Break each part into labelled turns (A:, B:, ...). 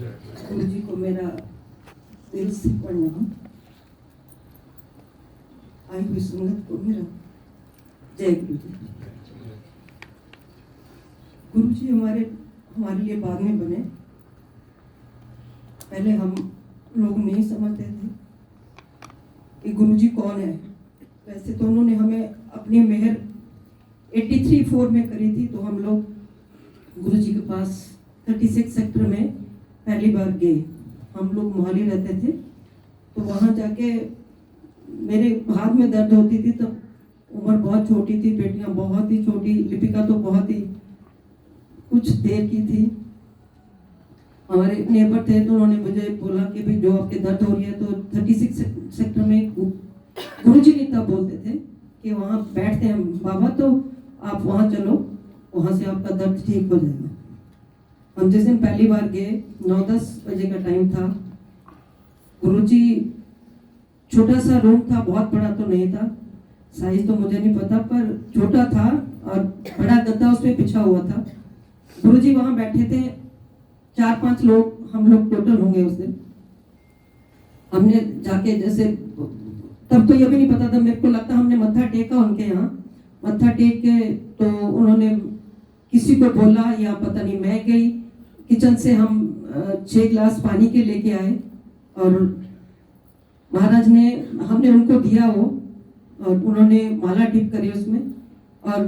A: गुरु जी को मेरा दिल से प्रणाम। आई हुई संगत को मेरा जय गुरु जी। गुरु जी हमारे लिए बाद में बने। पहले हम लोग नहीं समझते थे कि गुरु जी कौन है। वैसे तो उन्होंने हमें अपनी मेहर 83-4 में करी थी, तो हम लोग गुरु जी के पास 36 सेक्टर में पहली बार गए। हम लोग मोहाली रहते थे, तो वहाँ जाके मेरे हाथ में दर्द होती थी। तब उम्र बहुत छोटी थी, बेटियां बहुत ही छोटी, लिपिका तो बहुत ही कुछ देर की थी। हमारे नेबर थे, तो उन्होंने मुझे बोला कि भाई जो आपके दर्द हो रही है, तो 36 सेक्टर में गुरु जी ने तब बोलते थे कि वहाँ बैठते हैं बाबा, तो आप वहाँ चलो, वहाँ से आपका दर्द ठीक हो जाएगा। हम जिस दिन पहली बार गए 9-10 बजे का टाइम था। गुरुजी छोटा सा रूम था, बहुत बड़ा तो नहीं था, साइज तो मुझे नहीं पता, पर छोटा था और बड़ा गद्दा उसमें बिछा हुआ था। गुरुजी वहां बैठे थे, 4-5 लोग हम लोग टोटल होंगे उस दिन। हमने जाके जैसे, तब तो ये भी नहीं पता था, मेरे को लगता हमने मत्था टेका उनके यहाँ। मत्था टेक के तो उन्होंने किसी को बोला या पता नहीं, मैं गई किचन से, हम 6 गिलास पानी के लेके आए और महाराज ने, हमने उनको दिया वो, और उन्होंने माला टिप करी उसमें, और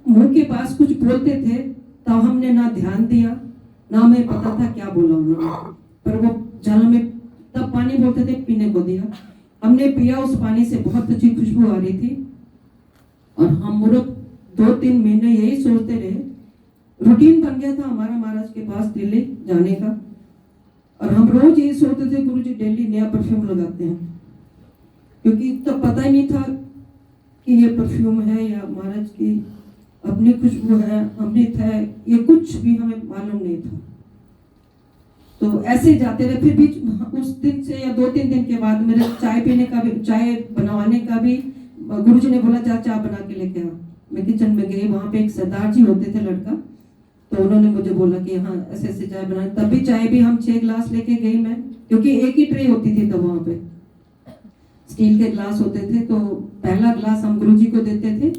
A: मुंह के पास कुछ बोलते थे। तब हमने ना ध्यान दिया, ना हमें पता था क्या बोला उन्होंने, पर वो जल में तब पानी बोलते थे, पीने को दिया। हमने पिया, उस पानी से बहुत अच्छी खुशबू आ रही थी। और हम लोग 2-3 महीने यही सोचते रहे। रूटीन बन गया था हमारा महाराज के पास दिल्ली जाने का, और हम रोज यही सोचते थे गुरु जी डेली नया परफ्यूम लगाते हैं, क्योंकि तब पता ही नहीं था कि ये परफ्यूम है या महाराज की अपनी खुशबू है, अमृत है, ये कुछ भी हमें मालूम नहीं था। तो ऐसे जाते रहे। फिर भी उस दिन से या 2-3 दिन के बाद मेरे चाय पीने का भी, चाय बनवाने का भी गुरु जी ने बोला जा चाय बना के लेके आ। मैं किचन में गई, वहां पे एक सरदार जी होते थे लड़का, तो उन्होंने मुझे बोला कि हाँ ऐसे ऐसे चाय बनाए। तब भी चाय भी हम 6 गिलास लेके गई मैं, क्योंकि एक ही ट्रे होती थी तब वहां पे, स्टील के गिलास होते थे। तो पहला गिलास हम गुरु जी को देते थे,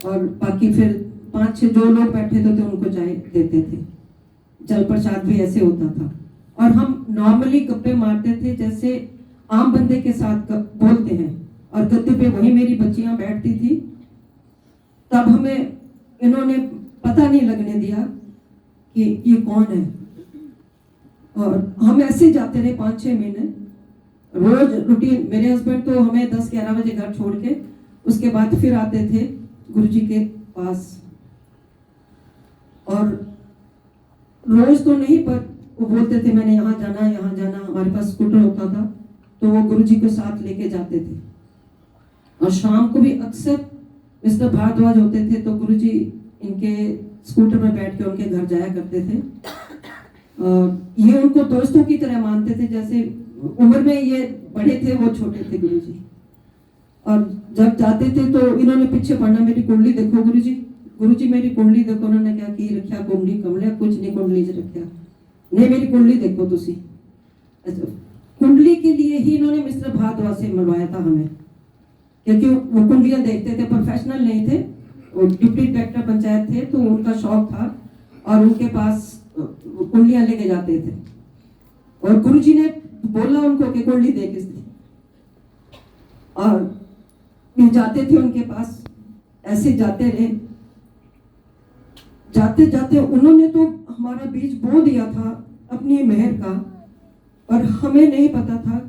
A: और बाकी फिर 5-6 जो लोग बैठे थे उनको चाय देते थे। जल प्रसाद भी ऐसे होता था। और हम नॉर्मली गप्पे मारते थे, जैसे आम बंदे के साथ बोलते हैं, और गद्दे पे वही मेरी बच्चियां बैठती थी। तब हमें इन्होंने पता नहीं लगने दिया कि ये कौन है, और हम ऐसे जाते रहे 5-6 महीने रोज रूटीन। मेरे हस्बैंड तो हमें 10-11 बजे घर छोड़ के उसके बाद फिर आते थे गुरुजी के पास, और रोज तो नहीं, पर वो बोलते थे मैंने यहाँ जाना, यहाँ जाना। हमारे पास स्कूटर होता था, तो वो गुरुजी को साथ लेके जाते थे। और शाम को भी अक्सर मिस्टर भारद्वाज होते थे, तो गुरुजी इनके स्कूटर में बैठ के उनके घर जाया करते थे। ये उनको दोस्तों की तरह मानते थे, जैसे उम्र में ये बड़े थे, वो छोटे थे गुरुजी। और जब जाते थे तो इन्होंने पीछे पढ़ना, मेरी कुंडली देखो गुरुजी, गुरुजी मेरी कुंडली देखो। उन्होंने क्या की रखा, कुंडली कमलिया कुछ नहीं, कुंडली च रखा नहीं, मेरी कुंडली देखो तुसी। अच्छा, कुंडली के लिए ही इन्होंने मिस्टर भारद्वाज से मिलवाया था हमें, क्योंकि वो कुंडलियां देखते थे, प्रोफेशनल नहीं थे, वो डिप्टी डायरेक्टर पंचायत थे, तो उनका शौक था और उनके पास कुंडलियां लेके जाते थे। और गुरुजी ने बोला उनको कि कुंडली देख इसकी, और ये जाते थे उनके पास। ऐसे जाते रहे, जाते जाते उन्होंने तो हमारा बीज बो दिया था अपनी मेहर का, और हमें नहीं पता था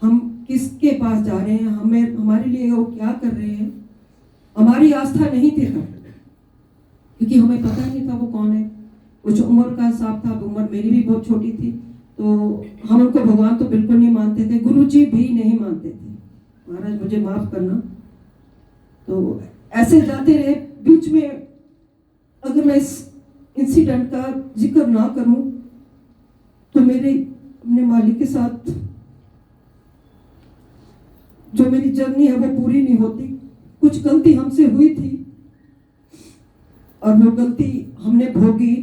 A: हम किसके पास जा रहे हैं, हमें हमारे लिए वो क्या कर रहे हैं। हमारी आस्था नहीं थी तब, क्योंकि हमें पता नहीं था वो कौन है। कुछ उम्र का हिसाब था, उम्र मेरी भी बहुत छोटी थी, तो हम उनको भगवान तो बिल्कुल नहीं मानते थे, गुरुजी भी नहीं मानते थे। महाराज मुझे माफ करना। तो ऐसे जाते रहे। बीच में अगर मैं इस इंसिडेंट का जिक्र ना करूं तो मेरे अपने मालिक के साथ जो मेरी जर्नी है वो पूरी नहीं होती। कुछ गलती हमसे हुई थी और वो गलती हमने भोगी।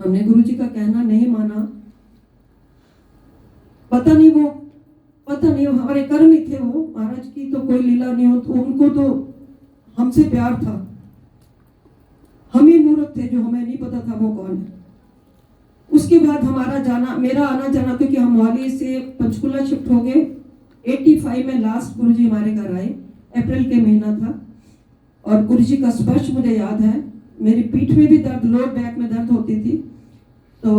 A: हमने गुरुजी का कहना नहीं माना। पता नहीं वो हमारे कर्म ही थे। वो महाराज की तो कोई लीला नहीं हो, तो उनको तो हमसे प्यार था। हम ही मूर्ख थे जो हमें नहीं पता था वो कौन है। उसके बाद मेरा आना जाना, क्योंकि हम मोहाली से पंचकुला शिफ्ट हो गए 85 में। लास्ट गुरुजी हमारे घर आए, अप्रैल के महीना था। और गुरुजी का स्पर्श मुझे याद है। मेरी पीठ में भी दर्द, लोअर बैक में दर्द होती थी। तो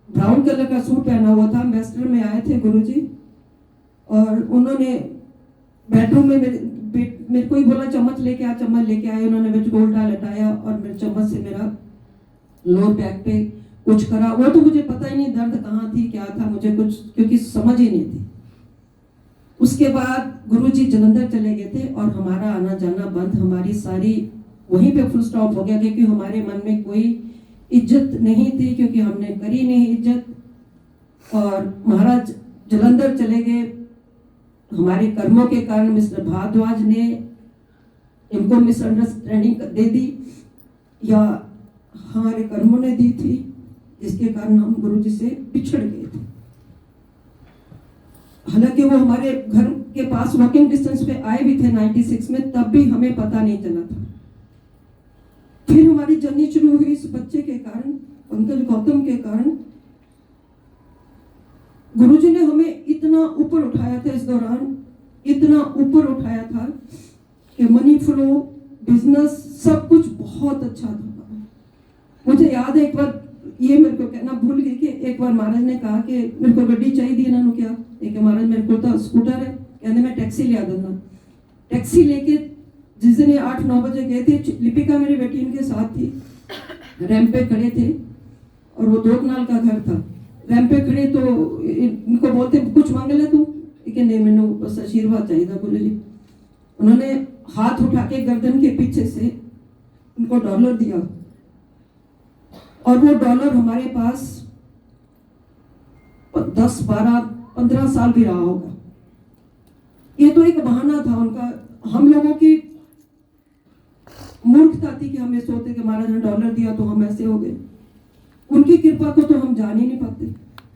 A: ब्राउन कलर का सूट पहना हुआ था, एम्बेसडर में आए थे गुरुजी। और उन्होंने बेडरूम में मेरे को ही बोला चम्मच लेके आ, चम्मच लेके आए। उन्होंने मुझे गोल्डा लटाया और मेरे चम्मच से मेरा लोअर बैक पे कुछ करा। वो तो मुझे पता ही नहीं दर्द कहाँ थी, क्या था, मुझे कुछ क्योंकि समझ ही नहीं थी। उसके बाद गुरुजी जलंधर चले गए थे और हमारा आना जाना बंद। हमारी सारी वहीं पे फुल स्टॉप हो गया, क्योंकि हमारे मन में कोई इज्जत नहीं थी, क्योंकि हमने करी नहीं इज्जत। और महाराज जलंधर चले गए। हमारे कर्मों के कारण मिस्टर भारद्वाज ने इनको मिसअंडरस्टैंडिंग दे दी, या हमारे कर्मों ने दी थी, जिसके कारण हम गुरुजी से पिछड़ गए थे। हालांकि वो हमारे घर के पास वॉकिंग डिस्टेंस पे आए भी थे 96 में, तब भी हमें पता नहीं चला था। फिर हमारी जर्नी शुरू हुई इस बच्चे के कारण, पंकज गौतम के कारण। गुरुजी ने हमें इतना ऊपर उठाया था, इस दौरान इतना ऊपर उठाया था कि मनी फ्लो, बिजनेस, सब कुछ बहुत अच्छा था। मुझे याद है एक बार, ये मेरे को कहना भूल गई, कि एक बार महाराज ने कहा कि मेरे को गड्डी चाहिए। इन्होंने क्या एक महाराज मेरे को तो स्कूटर है, कहने मैं टैक्सी ले आ दूंगा। टैक्सी लेके जिस दिन 8-9 बजे गए थे, लिपिका मेरी बेटी इनके साथ थी, रैंप पे खड़े थे। और वो 2 कनाल का घर था। रैंप पे खड़े तो इनको बोलते कुछ मांग ले तू, कि नहीं मैंने बस आशीर्वाद चाहिए था गुरु जी। उन्होंने हाथ उठा के गर्दन के पीछे से उनको डॉलर दिया, और वो डॉलर हमारे पास 10, 12, 15 साल भी रहा होगा। ये तो एक बहाना था उनका। हम लोगों की मूर्खता थी कि हमें सोचते कि महाराज ने डॉलर दिया तो हम ऐसे हो गए। उनकी कृपा को तो हम जान ही नहीं पाते,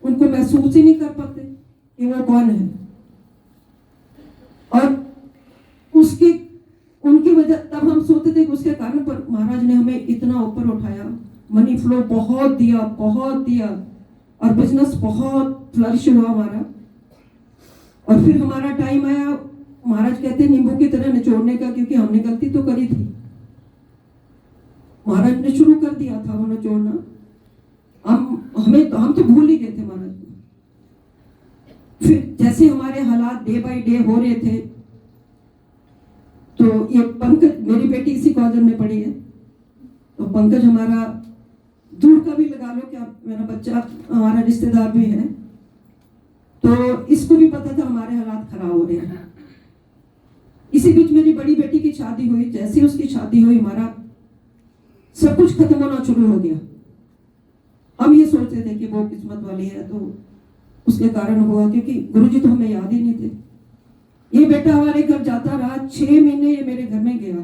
A: उनको महसूस ही नहीं कर पाते कि वो कौन है। और उनकी वजह तब हम सोचते थे कि उसके कारण पर महाराज ने हमें इतना ऊपर उठाया, मनी फ्लो बहुत दिया, और बिजनेस बहुत फ्लरिश हुआ हमारा। और फिर हमारा टाइम आया, महाराज कहते नींबू की तरह निचोड़ने का, क्योंकि हमने गलती तो करी थी। महाराज ने शुरू कर दिया था वो निचोड़ना। हम तो भूल ही गए थे महाराज को। फिर जैसे हमारे हालात डे बाय डे हो रहे थे, तो ये पंकज, मेरी बेटी इसी कॉलेज में पढ़ी है, तो पंकज हमारा दूर का भी लगा लो, क्या मेरा बच्चा हमारा रिश्तेदार भी है, तो इसको भी पता था हमारे हालात खराब हो रहे हैं। इसी बीच मेरी बड़ी बेटी की शादी हुई। जैसे उसकी शादी हुई, हमारा सब कुछ खत्म होना शुरू हो गया। हम ये सोचते थे कि वो किस्मत वाली है, तो उसके कारण हुआ, क्योंकि गुरुजी तो हमें याद ही नहीं थे। ये बेटा हमारे घर जाता रहा 6 महीने, ये मेरे घर में गया।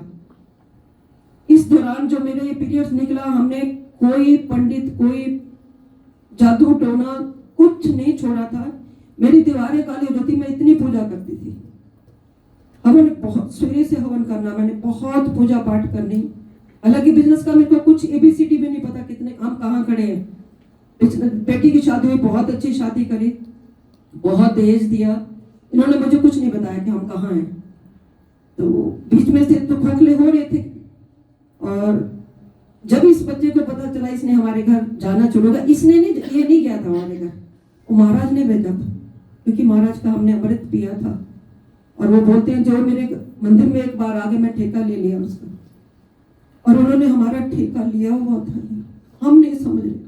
A: इस दौरान जो मेरे ये पीरियड्स निकला, हमने कोई पंडित, कोई जादू टोना कुछ नहीं छोड़ा था। मेरी दीवारें काली हो जाती, मैं इतनी पूजा करती थी। हवन बहुत, सूर्य से हवन करना, मैंने बहुत पूजा पाठ करनी। हालांकि बिजनेस का मेरे को कुछ ABCD भी नहीं पता, कितने हम कहाँ खड़े हैं। बेटी की शादी हुई, बहुत अच्छी शादी करी, बहुत दहेज दिया। इन्होंने मुझे कुछ नहीं बताया कि हम कहाँ हैं। तो बीच में से तो खोखले हो रहे थे। और जब इस बच्चे को पता चला, इसने हमारे घर जाना शुरू किया। इसने नहीं, ये नहीं गया था हमारे घर, वो महाराज ने भेजा था, क्योंकि महाराज का हमने अमृत पिया था। और वो बोलते हैं जो मेरे मंदिर में एक बार आगे, मैं ठेका ले लिया उसका। और उन्होंने हमारा ठेका लिया हुआ था, हम नहीं समझ रहे थे।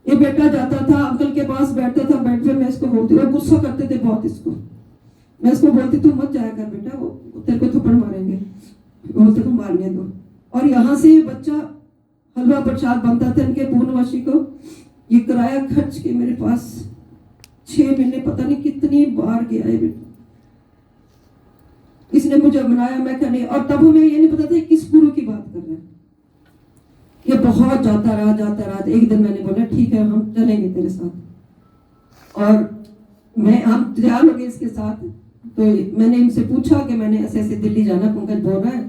A: ये बेटा जाता था, अंकल के पास बैठता था, बेड पे मैं इसको बोलती, वो गुस्सा करते थे बहुत इसको। मैं इसको बोलती तू मत जाया कर बेटा, वो तेरे को थप्पड़ मारेंगे, बोलते को मारने दो। और यहाँ से ये बच्चा हलवा प्रसाद बनता था इनके पूर्णवासी को, ये किराया खर्च के मेरे पास 6 महीने पता नहीं कितनी बार गया है बेटा। इसने मुझे बनाया, मैं कहने, और तब हमें ये नहीं पता था किस गुरु की बात कर रहे हैं। ये बहुत जाता रहा। एक दिन मैंने बोला ठीक है हम चलेंगे तेरे साथ, और हम तैयार हो गए इसके साथ। तो मैंने इनसे पूछा कि मैंने ऐसे ऐसे दिल्ली जाना, पंकज बोल रहा है,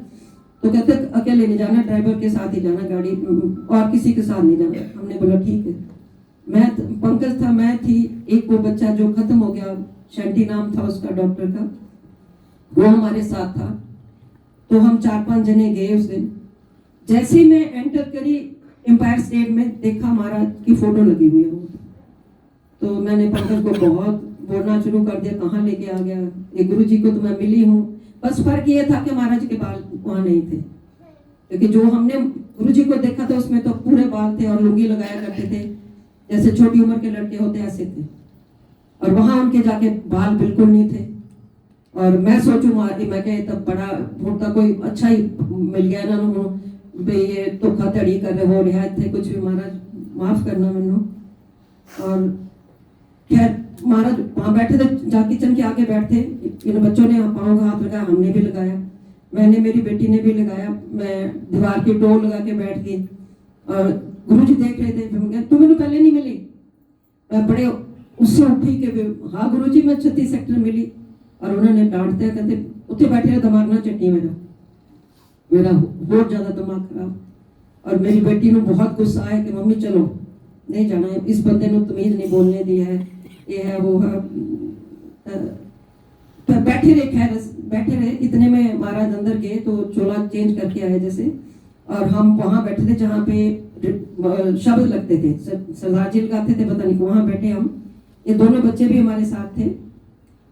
A: तो कहते अकेले नहीं जाना, ड्राइवर के साथ ही जाना, गाड़ी और किसी के साथ नहीं जाना। हमने बोला ठीक है। पंकज था, मैं थी, एक वो बच्चा जो खत्म हो गया, शंटी नाम था उसका डॉक्टर का, वो हमारे साथ था। तो हम 4-5 जने गए उस दिन। जैसे ही मैं एंटर करी एम्पायर स्टेट में, देखा महाराज की फोटो लगी हुई है। तो मैंने पंकज को बहुत बोलना शुरू कर दिया, कहाँ लेके आ गया, ये गुरुजी को तो मैं मिली हूँ। बस फर्क ये था कि महाराज के बाल वहाँ नहीं थे, क्योंकि जो हमने गुरुजी को देखा था उसमें तो पूरे बाल थे और लुंगी लगाया करते थे, जैसे छोटी उम्र के लड़के होते ऐसे थे। और वहाँ उनके जाके बाल बिल्कुल नहीं थे। और मैं सोचूं मैं कहे तब बड़ा मोटा कोई अच्छा ही मिल गया ना, भाई ये तो खतड़ी कर रहे हो रिहायत थे, कुछ भी महाराज माफ करना मैनू। और खैर महाराज वहाँ बैठे थे, जा किचन के आगे बैठे, इन बच्चों ने पाँव का हाथ लगाया, हमने भी लगाया, मैंने, मेरी बेटी ने भी लगाया। मैं दीवार की टोल लगा के बैठ गई और गुरुजी देख रहे थे। तुम मैंने पहले नहीं मिली? मैं बड़े उससे उठी कि हाँ गुरुजी मैं 36 सेक्टर मिली। और उन्होंने डांटते कहते उत्थे बैठे रहे, दिमाग ना चट्टी मेरा बहुत ज्यादा दिमाग खराब। और मेरी बेटी ने बहुत गुस्सा आया कि मम्मी चलो नहीं जाना है, इस बंदे ने तमीज नहीं बोलने दी है, ये है वो है। तो बैठे रहे, खैर बैठे रहे। इतने में महाराज अंदर गए तो चोला चेंज करके आए जैसे, और हम वहां बैठे थे जहाँ पे शब्द लगते थे, सरदार जी लगाते थे, पता नहीं वहां बैठे हम। ये दोनों बच्चे भी हमारे साथ थे।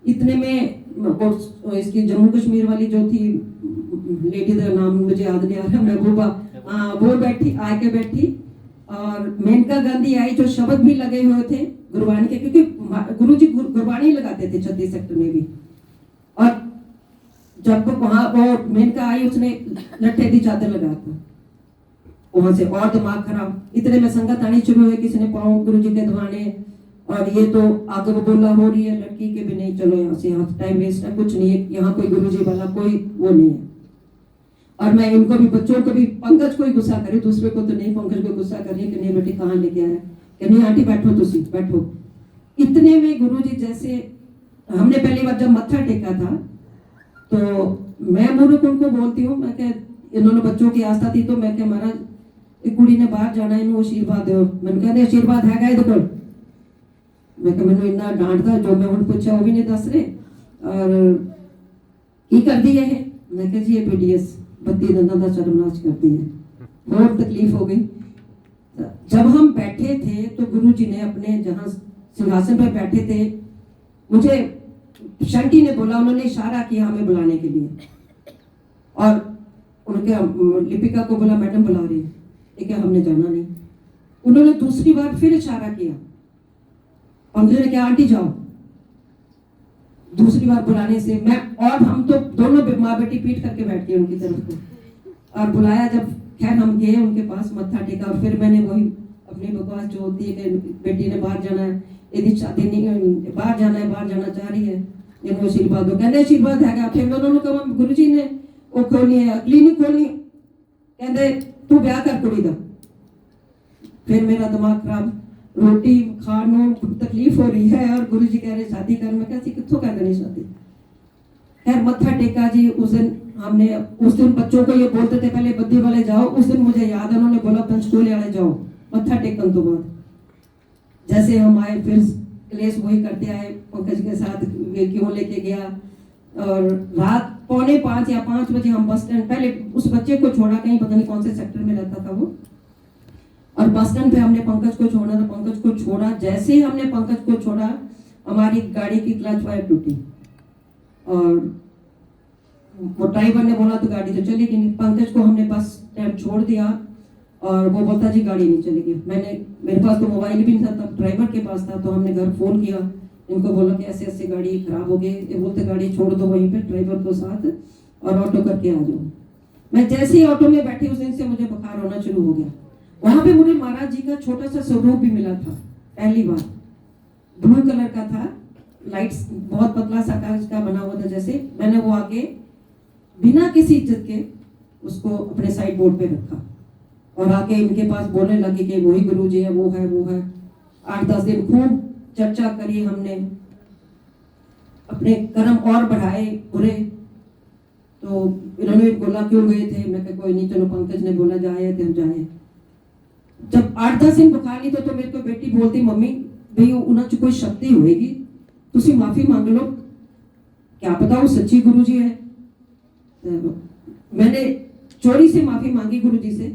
A: इतने में इसकी जम्मू कश्मीर वाली जो थी लेडी का नाम मुझे याद नहीं आ रहा, महबूबा, वो बैठी, आके बैठी। और मेनका गांधी आई, जो शब्द भी लगे हुए थे गुरबाणी के, क्योंकि गुरुजी गुरबाणी लगाते थे 36 सेक्टर में भी। और जब वहां वो मेनका आई, उसने लट्ठे की चादर लगा था वहां से, और दिमाग खराब। इतने में संगत आनी शुरू हुई, किसी ने पाँव गुरुजी के दबाने, और ये तो आगे वो बोला हो रही है लड़की के भी, नहीं चलो यहाँ से, यहाँ टाइम वेस्ट है, कुछ नहीं है यहाँ, कोई गुरुजी वाला कोई वो नहीं है। और मैं इनको भी, बच्चों को भी, पंकज को ही गुस्सा करे, दूसरे को तो नहीं, पंकज को गुस्सा कर रही है कि नहीं बेटी कहाँ लेके आया, कि नहीं आंटी बैठो, तुसी बैठो। इतने में गुरुजी जैसे, हमने पहली बार जब मत्था टेका था तो मैं मूर्ख उनको बोलती हूँ, मैं क्या, इन्होंने बच्चों की आस्था थी, तो मैं क्या महाराज एक कुड़ी ने बाहर जाना है, इन्हों आशीर्वाद दो। मैंने कहते आशीर्वाद है ਇਹਦੇ ਕੋਲ? मैं क्या मैंने इन्ना डांटता, जो मैं उन्हें पूछा वो भी नहीं दस रहे। और की कर दी है? मैं क्या जी ये PDS 32 दंदा का सर्वनाश करती है। बहुत तकलीफ हो गई। जब हम बैठे थे तो गुरुजी ने अपने जहाँ सिंहासन पर बैठे थे, मुझे शंटी ने बोला, उन्होंने इशारा किया हमें बुलाने के लिए, और उनके लिपिका को बोला मैडम बुला रही है, ठीक है हमने जाना नहीं। उन्होंने दूसरी बार फिर इशारा किया, पंकज ने क्या आंटी जाओ। दूसरी बार बुलाने से मैं और हम तो दोनों माँ बेटी पीट करके बैठ गए उनकी तरफ को, और बुलाया जब, खैर हम गए उनके पास, मत्था टेका। और फिर मैंने वही अपनी बकवास जो होती है कि बेटी ने बाहर जाना है, यदि शादी नहीं, बाहर जाना है, बाहर जाना चाह रही है, इनको आशीर्वाद दो। कहते आशीर्वाद है। फिर उन्होंने कहा गुरुजी ने वो खोलनी है, क्लिनिक खोलनी, कहते तू ब्याह कर कुड़ी दा। फिर मेरा दिमाग खराब, रोटी खानो तकलीफ हो रही है, और गुरुजी कह रहे शादी कर। मैं कैसी कितों कर देनी शादी। खैर मत्था टेका जी। उस दिन बच्चों को ये बोलते थे पहले बद्दी वाले जाओ। उस दिन मुझे याद है उन्होंने बोला पंचकूले वाले जाओ। मत्था टेकन तो बाद जैसे हम आए, फिर क्लेश वही करते आए पंकज के साथ, क्यों लेके गया। और रात 4:45 या 5 बजे हम बस स्टैंड, पहले उस बच्चे को छोड़ा, कहीं पता नहीं कौन से सेक्टर में रहता था वो, और बस स्टैंड पे हमने पंकज को छोड़ा था। पंकज को छोड़ा, जैसे ही हमने पंकज को छोड़ा हमारी गाड़ी की क्लच वायर टूटी, और वो ड्राइवर ने बोला तो गाड़ी तो चलेगी नहीं। पंकज को हमने बस स्टैंड छोड़ दिया, और वो बोलता जी गाड़ी नहीं चलेगी। मेरे पास तो मोबाइल भी नहीं था तब, ड्राइवर के पास था। तो हमने घर फोन किया, इनको बोला कि ऐसे ऐसे गाड़ी खराब हो गई। ये बोलते गाड़ी छोड़ दो वहीं पे ड्राइवर को साथ, और ऑटो करके आ जाओ। मैं जैसे ही ऑटो में बैठी उस दिन से मुझे बुखार होना शुरू हो गया। वहां पे मुझे महाराज जी का छोटा सा स्वरूप भी मिला था पहली बार, ब्लू कलर का था, लाइट्स बहुत पतला सा कागज का बना हुआ था जैसे। मैंने वो आके बिना किसी इज्जत के उसको अपने साइड बोर्ड पे रखा, और आके इनके पास बोलने लगी कि वही गुरुजी है, वो है, वो है। 8-10 दिन खूब चर्चा करी हमने, अपने कर्म और बढ़ाए बुरे। तो इन्होंने बोला क्यों गए थे, मैं कहा कोई नहीं, चलो पंकज ने बोला जाए तो हम जाए। जब 8-10 दिन बुखार नहीं तो मेरे को बेटी बोलती, मम्मी भाई उन्हें कोई शक्ति होएगी, तुसी माफी मांग लो, क्या पता वो सच्ची गुरुजी है। तो मैंने चोरी से माफी मांगी गुरुजी से।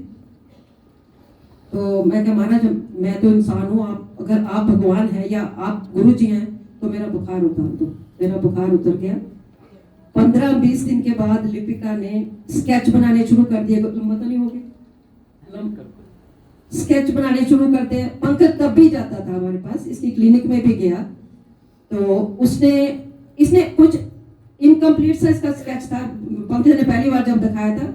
A: तो मैं कहा महाराज मैं तो इंसान हूँ, आप अगर आप भगवान हैं या आप गुरुजी हैं तो मेरा बुखार उतार दो। मेरा बुखार उतर गया। 15-20 दिन के बाद लिपिका ने स्केच बनाने शुरू कर दिए। लंबा तो नहीं हो गया? स्केच बनाने शुरू करते हैं। पंकज तब भी जाता था हमारे पास, इसकी क्लिनिक में भी गया। तो इसने कुछ इनकम्प्लीट सा इसका स्केच था। पंकज ने पहली बार जब दिखाया था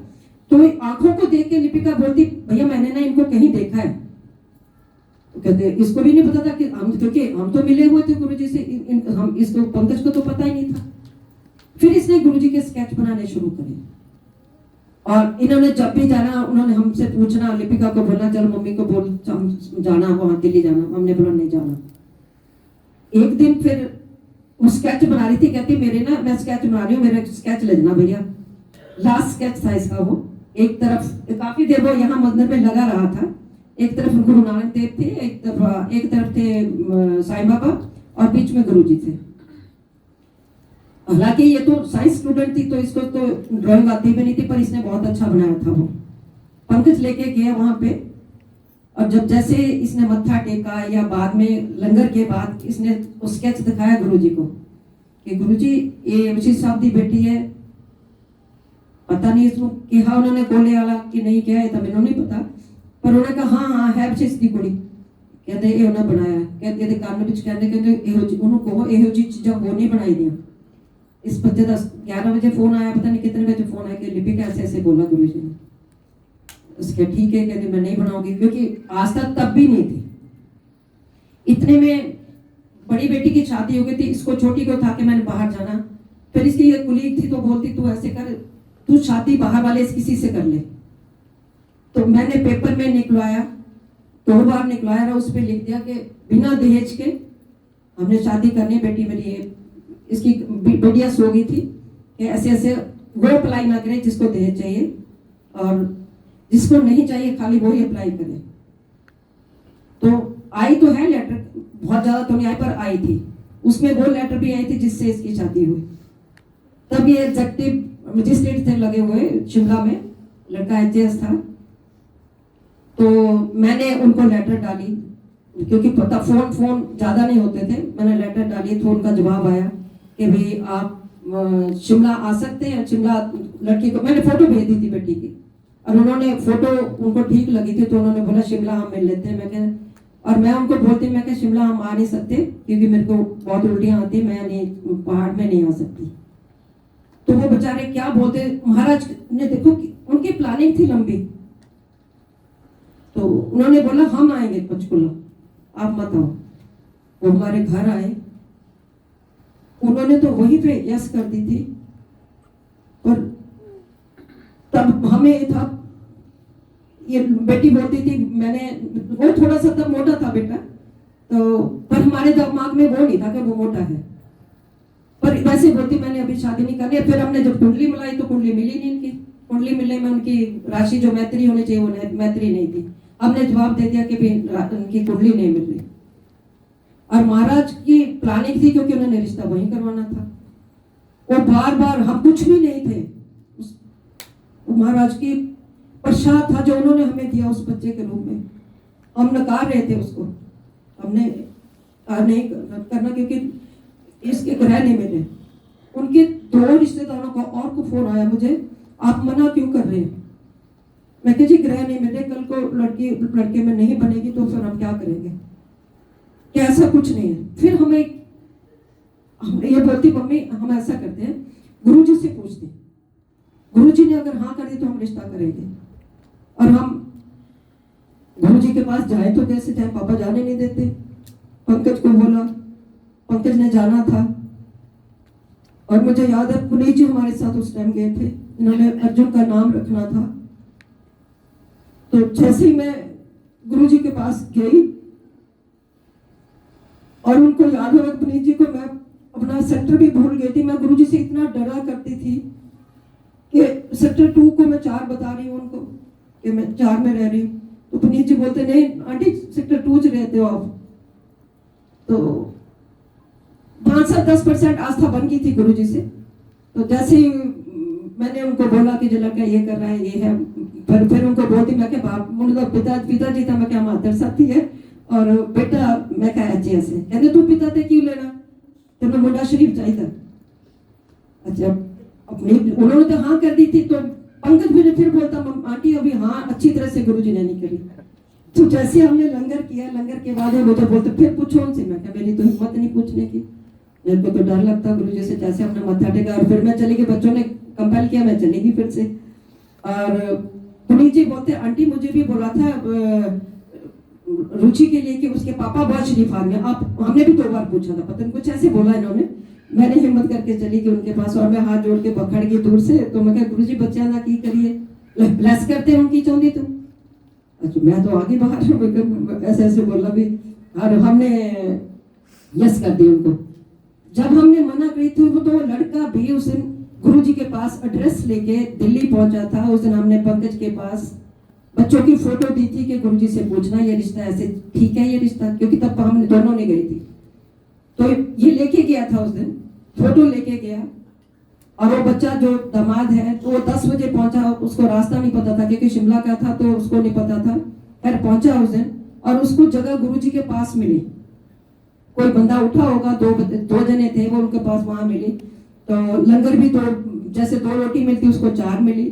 A: तो आंखों को देख के लिपिका बोलती, भैया मैंने ना इनको कहीं देखा है। तो कहते इसको भी नहीं पता था कि क्योंकि हम तो मिले हुए थे गुरुजी से, हम इसको पंकज को तो पता ही नहीं था। फिर इसने गुरुजी के स्केच बनाने शुरू करे और इन्होंने जब भी जाना उन्होंने हमसे पूछना, लिपिका को बोलना चलो मम्मी को बोल जाना वहां दिल्ली जाना। हमने बोला नहीं जाना। एक दिन फिर वो स्केच बना रही थी, कहती मेरे ना मैं स्केच बना रही हूँ, मेरा स्केच ले जाना भैया। लास्ट स्केच था इसका वो। एक तरफ काफी देर वो यहाँ मंदिर में लगा रहा था, एक तरफ गुरु नानक देव थे, एक तरफ थे साईं बाबा और बीच में गुरुजी थे। हालांकि ये तो साइंस स्टूडेंट थी तो इसको तो ड्राइंग आती भी नहीं थी, पर इसने बहुत अच्छा बनाया था वो। पंकज लेके गया वहां पे और जब जैसे इसने मत्था टेका या बाद में लंगर के बाद इसने स्केच दिखाया गुरुजी को कि गुरुजी ये विशिष्ट साहब दी बेटी है। पता नहीं इसको कहा उन्होंने कोले वाला कि नहीं किया है, तब इन्होंने नहीं पता, पर उन्होंने कहा हाँ हाँ है विशिष्ट दी कुड़ी। कहते ये उन्होंने बनाया। कहते कान विच कहते उन्होंने कहो एहो जी चीज़ां वो नहीं बनाई दियां। इस बच्चे 11 बजे फोन आया, पता नहीं कितने बजे फोन आया कि लिपिका ऐसे ऐसे बोला गुरुजी ने। उसके ठीक है, कहते मैं नहीं बनाऊंगी, क्योंकि आस्था तब भी नहीं थी। इतने में बड़ी बेटी की शादी हो गई थी, इसको छोटी को था कि मैंने बाहर जाना। फिर इसकी एक कुलीग थी तो बोलती तू ऐसे कर, तू शादी बाहर वाले किसी से कर ले। तो मैंने पेपर में निकलवाया, 2 बार निकलवाया और उस पर लिख दिया कि बिना दहेज के हमने शादी करनी। बेटी मेरी इसकी बेटियां सो गई थी कि ऐसे ऐसे वो अप्लाई ना करे जिसको दहेज चाहिए, और जिसको नहीं चाहिए खाली वो ही अप्लाई करे। तो आई तो है लेटर, बहुत ज्यादा तो नहीं आई पर आई थी। उसमें वो लेटर भी आई थी जिससे इसकी शादी हुई। तब ये एग्जेक्टिव मजिस्ट्रेट थे लगे हुए शिमला में, लड़का एचएस था। तो मैंने उनको लेटर डाली, क्योंकि पता फोन ज्यादा नहीं होते थे। मैंने लेटर डाली तो उनका जवाब आया कि भाई आप शिमला आ सकते हैं। शिमला लड़की को मैंने फोटो भेज दी थी बेटी की, और उन्होंने फोटो उनको ठीक लगी थी तो उन्होंने बोला शिमला हम मिल लेते हैं। मैं कह और मैं उनको बोलती, मैं कह शिमला हम आ नहीं सकते क्योंकि मेरे को बहुत उल्टियां आती, मैं नहीं पहाड़ में नहीं आ सकती। तो वो बेचारे क्या बोलते, महाराज ने देखो उनकी प्लानिंग थी लंबी। तो उन्होंने बोला हम आएंगे पंचकुला, आप मत आओ। वो हमारे घर आए, उन्होंने तो वहीं पे यस कर दी थी। और तब हमें था, ये बेटी बोलती थी, मैंने वो थोड़ा सा तब मोटा था बेटा, तो पर हमारे दिमाग में वो नहीं था कि वो मोटा है। पर वैसे बोलती मैंने अभी शादी नहीं करनी। फिर हमने जब कुंडली मिलाई तो कुंडली मिली नहीं इनकी। कुंडली मिलने में उनकी राशि जो मैत्री होनी चाहिए वो मैत्री नहीं थी। हमने जवाब दे दिया कि उनकी कुंडली नहीं मिल रही। और महाराज की प्लानिंग थी क्योंकि उन्होंने रिश्ता वहीं करवाना था। वो बार बार, हम कुछ भी नहीं थे, महाराज की प्रसाद था जो उन्होंने हमें दिया उस बच्चे के रूप में। हम नकार रहे थे उसको, हमने नहीं करना क्योंकि इसके ग्रह नहीं मिले। उनके 2 रिश्तेदारों का और को फोन आया मुझे, आप मना क्यों कर रहे हैं? मैं कहा जी ग्रह नहीं मिले, कल को लड़के में नहीं बनेगी तो फिर हम क्या करेंगे? क्या ऐसा कुछ नहीं है। फिर हमें ये बोलती मम्मी हम ऐसा करते हैं, गुरुजी से पूछते, गुरुजी ने अगर हाँ कर दी तो हम रिश्ता करेंगे। और हम गुरुजी के पास जाए तो कैसे जाए, पापा जाने नहीं देते। पंकज को बोला, पंकज ने जाना था। और मुझे याद है पुनीत जी हमारे साथ उस टाइम गए थे, इन्होंने अर्जुन का नाम रखना था। तो जैसे ही मैं गुरुजी के पास गई और उनको याद होगा पुनीत जी को मैं अपना सेक्टर भी भूल गई थी। मैं गुरुजी से इतना डरा करती थी कि सेक्टर 2 को मैं 4 बता रही हूँ उनको कि मैं 4 में रह रही हूँ। तो पुनीत जी बोलते नहीं आंटी सेक्टर 2 से रहते हो आप। तो 5-10% आस्था बन गई थी गुरुजी से। तो जैसे ही मैंने उनको बोला कि जो लड़का ये कर रहा है ये है, फिर उनको बोलती मैं क्या बाप मतलब पिताजी था, मैं क्या मातर साथी है और बेटा मैं क्या अच्छे ऐसे कहते तू पिता थे क्यों लेना तेरे मुंडा शरीफ चाहिए। अच्छा अपनी उन्होंने तो हाँ कर दी थी। तो पंकज मुझे फिर बोलता आंटी अभी हाँ अच्छी तरह से गुरुजी ने नहीं करी। तो जैसे हमने लंगर किया, लंगर के बाद मुझे बोलते फिर पूछो उनसे। मैं क्या मेरी तो हिम्मत नहीं पूछने की, मेरे को तो डर लगता गुरुजी से। जैसे हमने मत्था टेका और फिर मैं चली गई, बच्चों ने कंपेल किया मैं चली गई फिर से। और पुनीत जी बोलते आंटी मुझे भी बोला था रुचि के लिए कि उसके पापा बहुत शरीफ आदमी है। आप हमने भी 2 बार पूछा था, पता नहीं कुछ ऐसे बोला इन्होंने। मैंने हिम्मत करके चली गई उनके पास और मैं हाथ जोड़ के पकड़ गई दूर से। तो मैं कहा गुरुजी बच्चा ना की करिए ब्लेस करते हैं उनकी चाहती तुम। अच्छा मैं तो आगे बाहर ऐसे ऐसे बोला भी और हमने यस कर दी उनको। जब हमने मना करी थी वो तो लड़का भी उस दिन गुरुजी के पास एड्रेस लेके दिल्ली पहुंचा था। उस दिन हमने पंकज के पास बच्चों की फोटो दी थी कि गुरुजी से पूछना ये रिश्ता ऐसे ठीक है ये रिश्ता, क्योंकि तब हमने दोनों ने गई थी। तो ये लेके गया था उस दिन, फोटो लेके गया। और वो बच्चा जो दामाद है तो वो 10 बजे पहुंचा, उसको रास्ता नहीं पता था क्योंकि शिमला का था तो उसको नहीं पता था। फिर पहुंचा उस दिन और उसको जगह गुरुजी के पास मिली। कोई बंदा उठा होगा, 2 जने थे वो उनके पास वहां मिली। तो लंगर भी जैसे 2 रोटी मिलती उसको 4 मिली।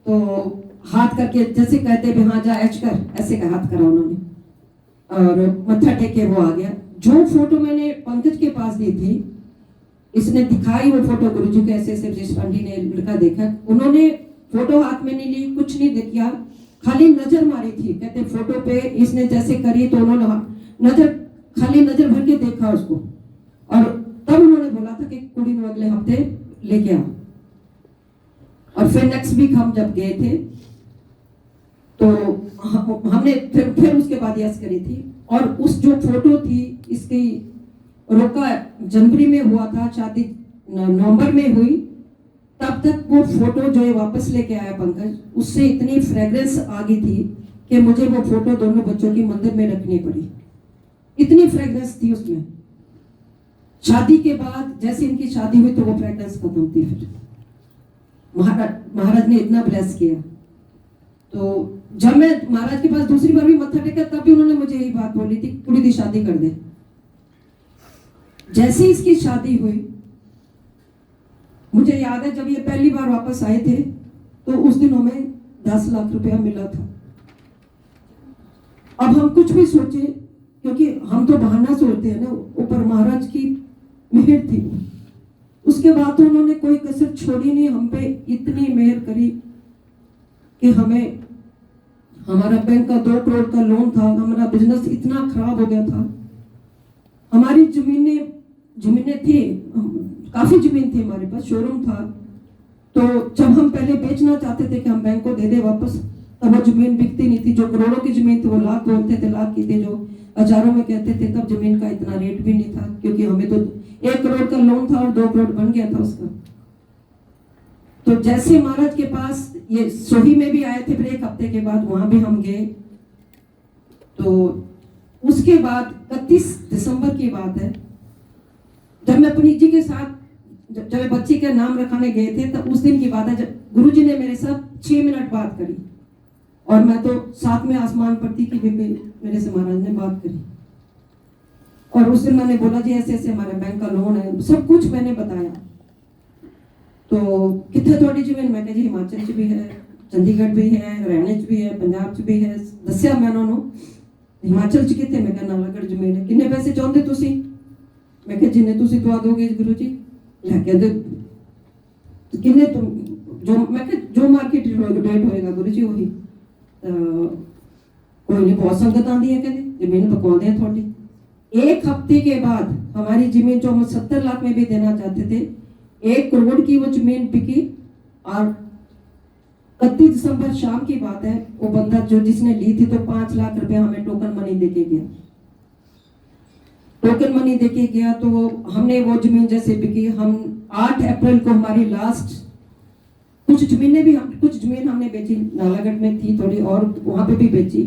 A: तो हाथ करके जैसे कहते भी हाँ जा एच कर, ऐसे का हाथ करा उन्होंने और मत्था टेके वो आ गया। जो फोटो मैंने पंकज के पास दी थी इसने दिखाई वो फोटो गुरुजी को ऐसे ऐसे जिस पंडित ने लड़का देखा। उन्होंने फोटो हाथ में नहीं ली, कुछ नहीं किया, खाली नजर मारी थी। कहते फोटो पे इसने जैसे करी तो उन्होंने खाली नजर भर के देखा उसको और तब उन्होंने बोला था कि कुड़ी में अगले हफ्ते लेके आओ। और फिर नेक्स्ट वीक हम जब गए थे तो हमने फिर उसके बाद यस करी थी। और उस जो फोटो थी इसकी रोका जनवरी में हुआ था, शादी नवंबर में हुई। तब तक वो फोटो जो है वापस लेके आया पंकज, उससे इतनी फ्रेग्रेंस आ गई थी कि मुझे वो फोटो दोनों बच्चों की मंदिर में रखनी पड़ी। इतनी फ्रेग्रेंस थी उसमें। शादी के बाद जैसे इनकी शादी हुई तो वो फ्रेग्रेंस खत्म थी। फिर महाराज ने इतना ब्लेस किया। तो जब मैं महाराज के पास दूसरी बार भी मत्था टेका तब भी उन्होंने मुझे यही बात बोली थी कुड़ी दी शादी कर दे। जैसे इसकी शादी हुई मुझे याद है जब ये पहली बार वापस आए थे तो उस दिन हमें 10 लाख रुपया मिला था। अब हम कुछ भी सोचे क्योंकि हम तो बहाना सोचते हैं ना, ऊपर महाराज की मेहर थी। उसके बाद तो उन्होंने कोई कसर छोड़ी नहीं, हम पे इतनी मेहर करी कि हमें हमारा बैंक का 2 करोड़ का लोन था, हमारा बिजनेस इतना खराब हो गया था। हमारी जमीनें थी, काफी जमीन थी हमारे पास, शोरूम था। तो जब हम पहले बेचना चाहते थे कि हम बैंक को दे दे वापस, तब वो जमीन बिकती नहीं थी। जो करोड़ों की जमीन थी वो लाख बोलते थे, लाख की थी जो हजारों में कहते थे। तब जमीन का इतना रेट भी नहीं था क्योंकि हमें तो 1 करोड़ का लोन था और 2 करोड़ बन गया था उसका। तो जैसे महाराज के पास ये सोही में भी आए थे, फिर 1 हफ्ते के बाद वहां भी हम गए। तो उसके बाद 31 दिसंबर की बात है, जब मैं पुनीत जी के साथ जब बच्ची का नाम रखाने गए थे तब उस दिन की बात है जब गुरुजी ने मेरे साथ 6 मिनट बात करी और मैं तो 7वें आसमान पर थी कि मेरे से महाराज ने बात करी। और उस दिन मैंने बोला जी ऐसे ऐसे हमारे बैंक का लोन है, सब कुछ मैंने बताया। तो कितने थोड़ी जमीन, मैं जी हिमाचल च भी है, चंडीगढ़ भी है, हरियाणा च भी है, पंजाब च भी है। दस्या मैं उन्होंने हिमाचल च कितने, मैं क्या नालागढ़ जमीन है, किन्ने पैसे चाहते तुसी? मैं क्या जिन्ने तुसी दवा दोगे गुरु जी कहते किन्ने तुम जो, मैं क्या जो मार्केट रेट होएगा गुरु जी वही। कोई नहीं, बहुत संगत आती है, कहते जमीन बकवादे हैं थोड़ी। 1 हफ्ते के बाद हमारी जमीन जो हम 70 लाख में भी देना चाहते थे, 1 करोड़ की वो जमीन बिकी। और 31 दिसंबर शाम की बात है। वो बंदा जो जिसने ली थी तो 5 लाख रुपए हमें टोकन मनी देके गया। टोकन मनी देके गया तो हमने वो जमीन जैसे बिकी। हम 8 अप्रैल को हमारी लास्ट कुछ जमीन हमने बेची। नालागढ़ में थी थोड़ी और वहां पे भी बेची।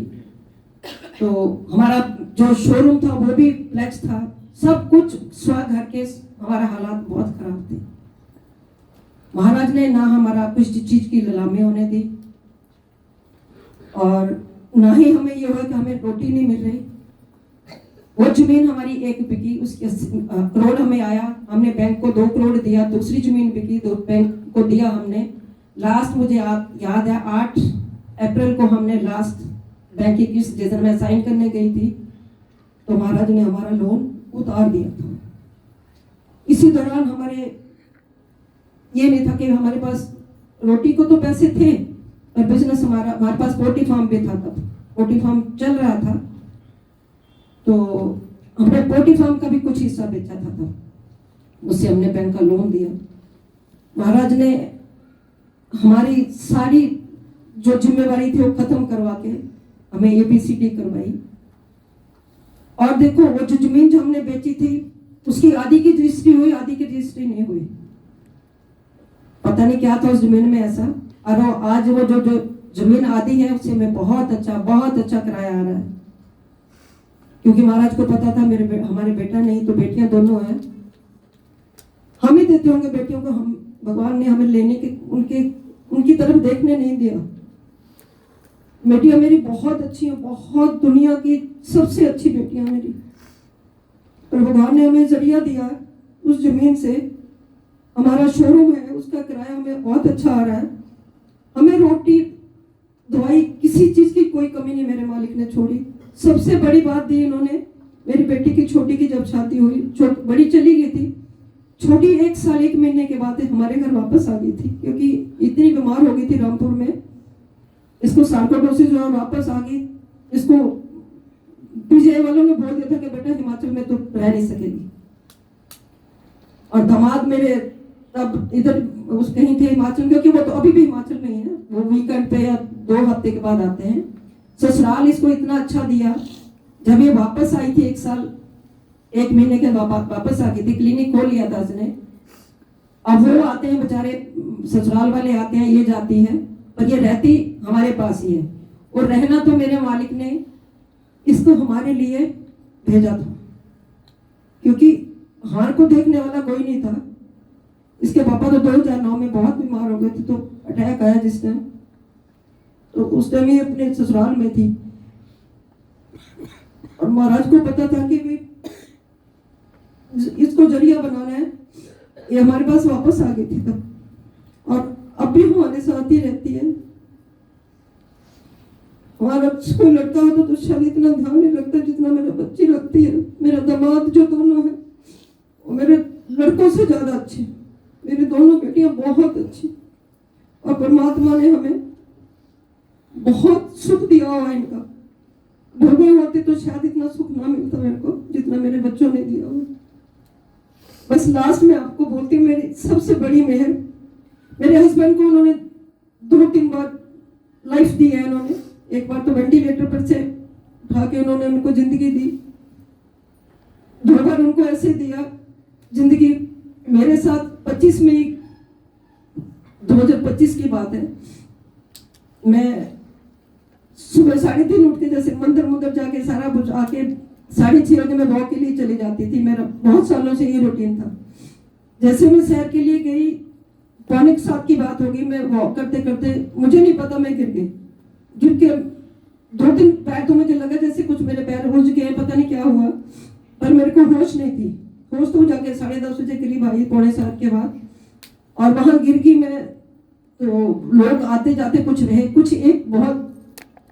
A: तो हमारा जो शोरूम था वो भी फ्लैक्स था, सब कुछ स्वा घर के। हमारा हालात बहुत खराब थे। महाराज ने ना हमारा कुछ चीज की नीलामी होने दी और ना ही हमें ये हुआ कि हमें रोटी नहीं मिल रही। वो जमीन हमारी एक बिकी, उसके 80 करोड़ हमें आया। हमने बैंक को 2 करोड़ दिया। दूसरी जमीन बिकी, 2 बैंक को दिया हमने। लास्ट मुझे याद है 8 अप्रैल को हमने लास्ट बैंक की किस्त जिस दिन मैं साइन करने गई थी तो महाराज ने हमारा लोन उतार दिया था। इसी दौरान हमारे ये नहीं था कि हमारे पास रोटी को तो पैसे थे और बिजनेस हमारे पास पोल्ट्री फार्म भी था। तब पोल्ट्री फार्म चल रहा था तो हमने पोल्ट्री फार्म का भी कुछ हिस्सा बेचा था। तब उससे हमने बैंक का लोन दिया। महाराज ने हमारी सारी जो जिम्मेवारी थी वो खत्म करवा के हमें ABCD करवाई। और देखो वो जो जमीन जो हमने बेची थी उसकी आधी की रजिस्ट्री हुई, आधी की रजिस्ट्री नहीं हुई। पता नहीं क्या था उस जमीन में ऐसा। और आज वो जो जमीन आधी है उससे हमें बहुत अच्छा किराया आ रहा है। क्योंकि महाराज को पता था हमारे बेटा नहीं तो बेटियां दोनों हैं। हम ही देते होंगे बेटियों को। हम भगवान ने हमें लेने के उनकी तरफ देखने नहीं दिया। बेटियां मेरी बहुत अच्छी हैं, बहुत दुनिया की सबसे अच्छी बेटियां मेरी। पर भगवान ने हमें जरिया दिया उस जमीन से। हमारा शोरूम है, उसका किराया हमें बहुत अच्छा आ रहा है। हमें रोटी दवाई किसी चीज की कोई कमी नहीं मेरे मालिक ने छोड़ी। सबसे बड़ी बात दी इन्होंने, मेरी बेटी की छोटी की जब शादी हुई, बड़ी चली गई थी, छोटी 1 साल 1 महीने के बाद हमारे घर वापस आ गई थी क्योंकि इतनी बीमार हो गई थी रामपुर में। इसको सार्कोडोसिस हुआ, वापस आ गई। इसको PGI वालों ने बोल दिया था कि बेटा हिमाचल में तो रह नहीं सकेगी। और दामाद मेरे तब इधर उस कहीं थे हिमाचल, क्योंकि वो तो अभी भी हिमाचल में ही है। वो वीकेंड पे या 2 हफ्ते के बाद आते हैं। ससुराल इसको इतना अच्छा दिया। जब ये वापस आई थी 1 साल 1 महीने के बाद वापस आ गई थी। क्लिनिक खोल लिया था उसने। अब वो आते हैं बेचारे, ससुराल वाले आते हैं, ये जाती है, पर ये रहती हमारे पास ही है। और रहना तो मेरे मालिक ने इसको हमारे लिए भेजा था क्योंकि हार को देखने वाला कोई नहीं था। इसके पापा तो 2009 में बहुत बीमार हो गए थे तो अटैक आया जिस टाइम, तो उस टाइम ये अपने ससुराल में थी। और महाराज को पता था कि इसको जरिया बनाना है। ये हमारे पास वापस आ गई थी तब, और अब भी हमारे साथ ही रहती है। हमारा कोई लड़का होता तो शायद इतना ध्यान नहीं रखता जितना मेरा बच्ची रखती है। मेरा दामाद जो दोनों है वो मेरे लड़कों से ज्यादा अच्छे। मेरी दोनों बेटियां बहुत अच्छी, और परमात्मा ने हमें बहुत सुख दिया हुआ इनका। भोगे होते तो शायद इतना सुख ना मिलता मेरे को जितना मेरे बच्चों ने दिया हुआ। बस लास्ट में आपको बोलती हूँ, मेरी सबसे बड़ी मेहर मेरे हस्बैंड को उन्होंने 2-3 बार लाइफ दी है इन्होंने। एक बार तो वेंटिलेटर पर से उठा के उन्होंने उनको जिंदगी दी। 2 बार उनको ऐसे दिया जिंदगी। मेरे साथ 25 मई 2025 की बात है। मैं सुबह 3:30 उठ के जैसे मंदिर जाके सारा कुछ आके 6:30 बजे मैं वॉक के लिए चली जाती थी। मेरा बहुत सालों से ये रूटीन था। जैसे मैं सैर के लिए गई, 6:45 की बात होगी, मैं वॉक करते करते मुझे नहीं पता मैं गिर के 2-3 पैर तो मुझे लगा जैसे कुछ मेरे पैर उलझ गए, पता नहीं क्या हुआ, पर मेरे को होश नहीं थी। होश तो जाके 10:30 बजे करीब आई, 6:45 के बाद। और वहां गिर गई मैं। तो लोग आते जाते कुछ रहे, कुछ एक बहुत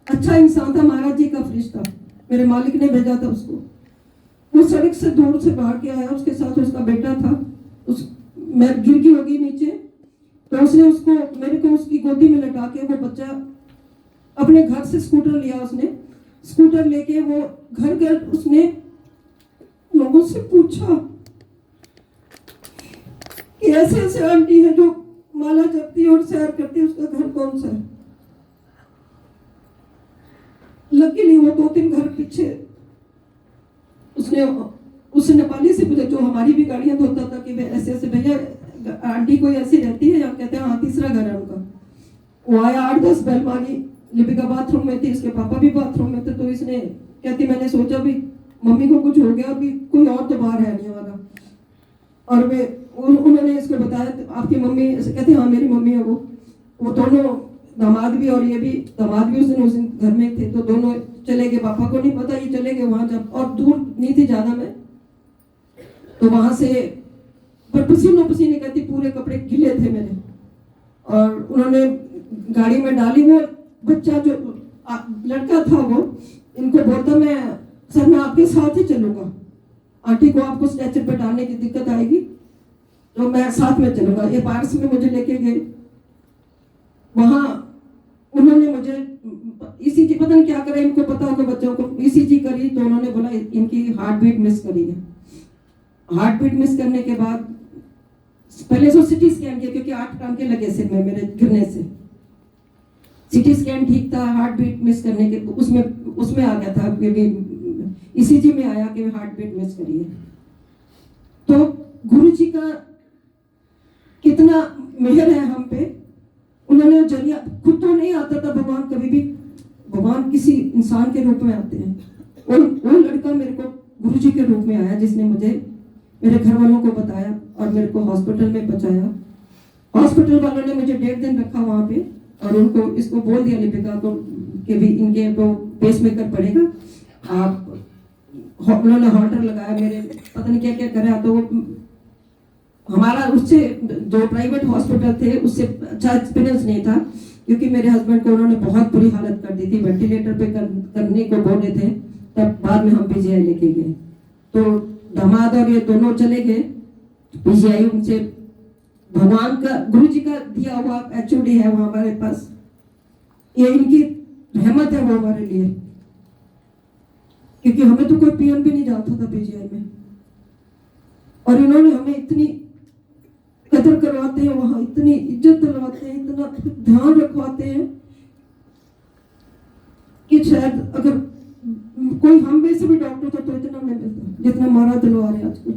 A: अच्छा इंसान था, महाराज जी का फरिश्ता, मेरे मालिक ने भेजा था उसको। वो सड़क से दूर से भाग के आया, उसके साथ उसका बेटा था। मैं गिर गई होगी नीचे, तो उसने उसको मेरे को उसकी गोदी में लटा के वो बच्चा अपने घर से स्कूटर लिया। उसने स्कूटर लेके वो घर उसने लोगों से पूछा कि ऐसे ऐसे आंटी है जो माला जपती है और सैर करती है, उसका घर कौन सा है। लकीली वो 2-3 घर पीछे उसने उस नेपाली से पूछा जो हमारी भी गाड़ियां धोता था कि ऐसे ऐसे भैया आंटी कोई ऐसी रहती है, या कहते हैं हाँ तीसरा घर है उनका। वो आया 8-10 बैल मारी, लिपिका बाथरूम में थी, इसके पापा भी बाथरूम में थे, तो इसने कहती मैंने सोचा भी मम्मी को कुछ हो गया, अभी कोई और तो बाहर है नहीं हमारा। और वे उन्होंने इसको बताया आपकी मम्मी, कहते हाँ मेरी मम्मी है वो दोनों दामाद भी और ये भी, दामाद भी उस दिन घर में थे, तो दोनों चले गए, पापा को नहीं पता, ये चले गए वहां जब, और दूर नहीं थी ज्यादा में, तो वहां से पर पसीने कहती पूरे कपड़े गिले थे मेरे, और उन्होंने गाड़ी में डाली। वो बच्चा जो लड़का था वो इनको बोलता मैं आपके साथ ही चलूंगा, आंटी को आपको स्ट्रेचर पे डालने की दिक्कत आएगी तो मैं साथ में चलूंगा। ये पार्स में मुझे लेके गए, वहां उन्होंने मुझे ईसीजी पता नहीं क्या करा, इनको पता होगा बच्चों को, ईसीजी करी तो उन्होंने बोला इनकी हार्ट बीट मिस करी है। हार्ट बीट मिस करने के बाद पहले तो सिटी स्कैन किया, क्योंकि 8 टांके लगे सिर में मेरे गिरने से। सिटी स्कैन ठीक था, हार्ट बीट मिस करने के उसमें आ गया था, ईसीजी में आया कि हार्ट बीट मिस करी है। तो गुरु जी का कितना मेहर है हम पे, उन्होंने जरिया, खुद तो नहीं आता था भगवान, कभी भी भगवान किसी इंसान के रूप में आते हैं, और वो लड़का मेरे को गुरु जी के रूप में आया, जिसने मुझे मेरे घर वालों को बताया और मेरे को हॉस्पिटल में पहुंचाया। हॉस्पिटल वालों ने मुझे 1.5 दिन रखा वहां पे, और उनको इसको बोल दिया लिपिका को कि भी इनके तो पेसमेकर पड़ेगा, आप उन्होंने हॉल्टर लगाया, मेरे पता नहीं क्या क्या करा। तो हमारा उससे जो प्राइवेट हॉस्पिटल थे उससे अच्छा एक्सपीरियंस नहीं था, क्योंकि मेरे हस्बैंड को उन्होंने बहुत बुरी हालत कर दी थी, वेंटिलेटर पे करने को बोल रहे थे। तब बाद में हम पीजीआई लेके गए, तो दामाद और ये दोनों चले गए पीजीआई। उनसे भगवान का, गुरु जी का दिया हुआ एचओडी है वो हमारे पास, ये इनकी रहमत है वो हमारे लिए, क्योंकि हमें तो कोई पीएम भी नहीं जानता था पीजीआई में, और इन्होंने हमें इतनी कदर करवाते हैं वहां, इतनी इज्जत दिलवाते हैं, इतना ध्यान रखवाते हैं कि शायद अगर कोई हम में से भी डॉक्टर था तो इतना नहीं मिलता जितना मारा दिलवा रहे आजकल।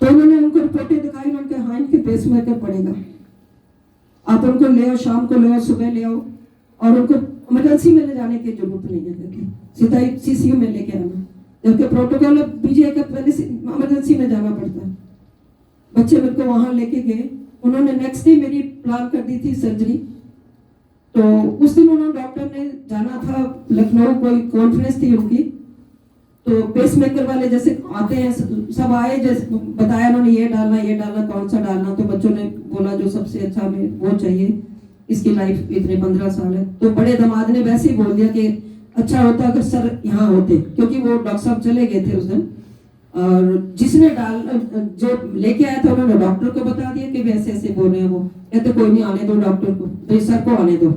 A: तो उन्होंने उनको रिपोर्टें दिखाई, उन्होंने कहा हाँ इनके पेसमेकर पड़ेगा, आप उनको ले आओ, शाम को ले आओ, सुबह ले आओ, और उनको इमरजेंसी में ले जाने की जरूरत नहीं है, सीधा सीसीयू में लेके आना, जबकि प्रोटोकॉल पीजीआई का पहले इमरजेंसी में जाना पड़ता है। बच्चे मेरे को वहां लेके गए, उन्होंने नेक्स्ट डे मेरी प्लान कर दी थी सर्जरी। तो उस दिन उन्होंने डॉक्टर ने जाना था लखनऊ, कोई कॉन्फ्रेंस थी उनकी, तो पेसमेकर वाले जैसे आते हैं सब आए, जैसे बताया उन्होंने ये डालना कौन सा डालना, तो बच्चों ने बोला जो सबसे अच्छा हमें वो चाहिए, इसकी लाइफ इतने 15 साल है। तो बड़े दामाद ने वैसे ही बोल दिया कि अच्छा होता अगर सर यहाँ होते, क्योंकि वो डॉक्टर साहब चले गए थे उस दिन, और जिसने जो लेके आया था उन्होंने डॉक्टर को बता दिया कि वैसे ऐसे बोल रहे हैं। वो कहते कोई नहीं, आने दो डॉक्टर को, तो सर को आने दो।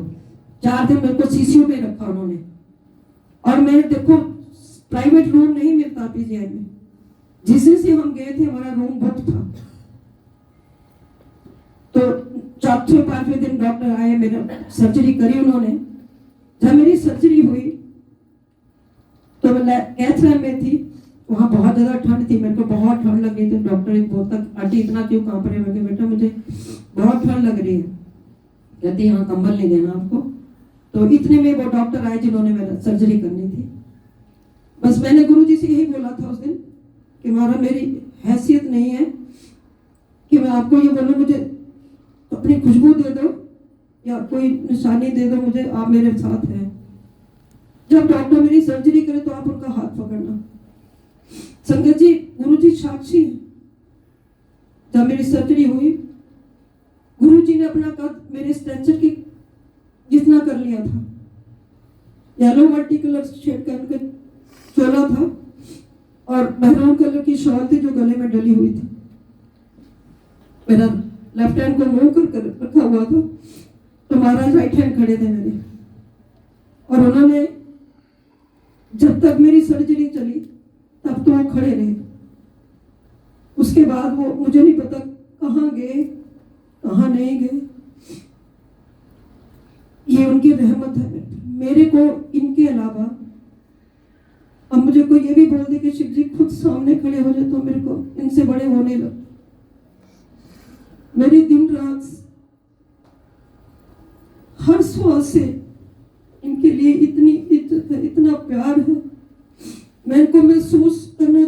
A: 4 दिन मेरे को सीसीयू में रखा उन्होंने, और मैं देखो प्राइवेट रूम नहीं मिलता पीजीआई में, जिस दिन से हम गए थे हमारा रूम बुक था। तो 4-5वें दिन डॉक्टर आए, मेरा सर्जरी करी उन्होंने। जब मेरी सर्जरी हुई तो मैं कैथलैब में थी, वहां बहुत ज्यादा ठंड थी, मेरे को बहुत ठंड लग रही थी। डॉक्टर एक बोलता आंटी इतना क्यों कांप रहे हो, बेटा मुझे बहुत ठंड लग रही है, कहती यहाँ कंबल नहीं देना आपको। तो इतने में वो डॉक्टर आए जिन्होंने मेरा सर्जरी करनी थी। बस मैंने गुरुजी से यही बोला था उस दिन कि महाराज मेरी हैसियत नहीं है कि मैं आपको ये बोलूं मुझे अपनी खुशबू दे दो या कोई निशानी दे दो मुझे, आप मेरे साथ हैं। जब डॉक्टर मेरी सर्जरी करे तो आप उनका हाथ पकड़ना। संगत जी, गुरुजी साक्षी है, जब मेरी सर्जरी हुई गुरुजी ने अपना कद मेरे स्ट्रेचर की जितना कर लिया था। येलो मल्टी कलर शेड का इनका चोला था और मेहरून कलर की शॉल थी जो गले में डली हुई थी। मेरा लेफ्ट हैंड को मुंह कर रखा हुआ था, तो महाराज राइट हैंड खड़े थे मेरे, और उन्होंने जब तक मेरी सर्जरी चली तब तो वो खड़े रहे। उसके बाद वो मुझे नहीं पता कहाँ गए कहाँ नहीं गए, ये उनकी रहमत है मेरे को इनके अलावा अब मुझे कोई ये भी बोल दे कि शिव जी खुद सामने खड़े हो जाए तो मेरे को इनसे बड़े होने लगे। मेरी दिन रात हर श्वास से इनके लिए इतनी इज्जत है, इतना प्यार है। मैं इनको महसूस करना